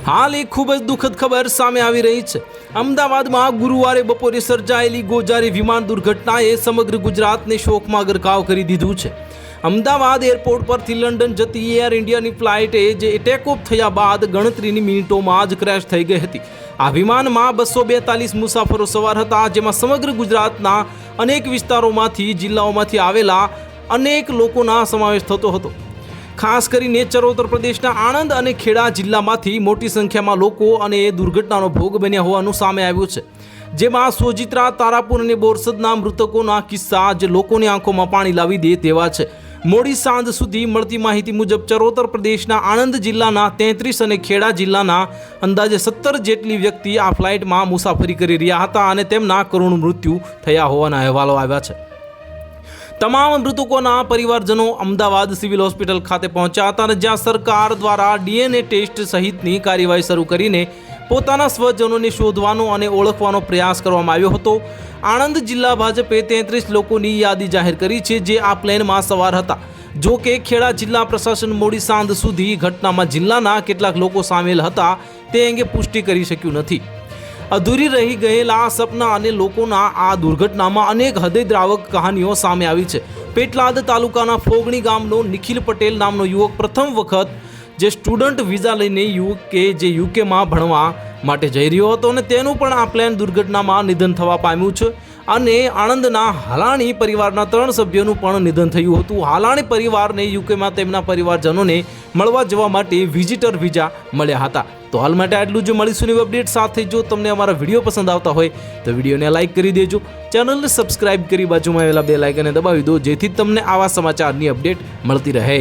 હાલ એક ખૂબ જ દુઃખદ ખબર સામે આવી રહી છે। અમદાવાદમાં ગુરુવારે બપોરે સર્જાયેલી ગોજારી વિમાન દુર્ઘટનાએ સમગ્ર ગુજરાતને શોકમાં ગરકાવ કરી દીધું છે। અમદાવાદ એરપોર્ટ પરથી લંડન જતી એર ઇન્ડિયાની ફ્લાઇટે જે ટેકઓફ થયા બાદ ગણતરીની મિનિટોમાં જ ક્રેશ થઈ ગઈ હતી। આ વિમાનમાં 242 મુસાફરો સવાર હતા, જેમાં સમગ્ર ગુજરાતના અનેક વિસ્તારોમાંથી જિલ્લાઓમાંથી આવેલા અનેક લોકોના સમાવેશ થતો હતો। ખાસ કરીને ચરોતર પ્રદેશના આણંદ અને ખેડા જિલ્લામાંથી મોટી સંખ્યામાં લોકો અને દુર્ઘટનાનો ભોગ બન્યા હોવાનું સામે આવ્યું છે, જેમાં સોજિત્રા, તારાપુર અને બોરસદના મૃતકોના કિસ્સા જે લોકોની આંખોમાં પાણી લાવી દે તેવા છે। મોડી સાંજ સુધી મળતી માહિતી મુજબ ચરોતર પ્રદેશના આણંદ જિલ્લાના 33 અને ખેડા જિલ્લાના અંદાજે 17 જેટલી વ્યક્તિ આ ફ્લાઇટમાં મુસાફરી કરી રહ્યા હતા અને તેમના કરુણ મૃત્યુ થયા હોવાના અહેવાલો આવ્યા છે। તમામ મૃતકોના પરિવારજનો અમદાવાદ સિવિલ હોસ્પિટલ ખાતે પહોંચ્યા હતા અને જ્યાં સરકાર દ્વારા DNA ટેસ્ટ સહિતની કાર્યવાહી શરૂ કરીને પોતાના સ્વજનોને શોધવાનો અને ઓળખવાનો પ્રયાસ કરવામાં આવ્યો હતો। આણંદ જિલ્લા ભાજપે 33 લોકોની યાદી જાહેર કરી છે જે આ પ્લેનમાં સવાર હતા। જો કે ખેડા જિલ્લા પ્રશાસન મોડી સાંજ સુધી ઘટનામાં જિલ્લાના કેટલાક લોકો સામેલ હતા તે અંગે પુષ્ટિ કરી શક્યું નથી। અધૂરી રહી ગયેલા સપના અને લોકોના આ દુર્ઘટનામાં અનેક હૃદયદ્રાવક કહાનીઓ સામે આવી છે। પેટલાદ તાલુકાના ફોગણી ગામનો નિખિલ પટેલ નામનો યુવક પ્રથમ વખત જે સ્ટુડન્ટ વિઝા લઈને યુકેમાં ભણવા માટે જઈ રહ્યો હતો અને તેનું પણ આ પ્લેન દુર્ઘટનામાં નિધન થવા પામ્યું છે અને આણંદના હાલાણી પરિવારના 3 સભ્યોનું પણ નિધન થયું હતું। હાલાણી પરિવારને યુકેમાં તેમના પરિવારજનોને મળવા જવા માટે વિઝિટર વિઝા મળ્યા હતા। તો હાલ માટે આટલું જ। મળીશું નવી અપડેટ સાથે। જો તમને અમારા વિડીયો પસંદ આવતા હોય તો વિડીયોને લાઇક કરી દેજો, ચેનલને સબસ્ક્રાઇબ કરી બાજુમાં આવેલા બેલ આઇકનને દબાવી દો, જેથી તમને આવા સમાચારની અપડેટ મળતી રહે।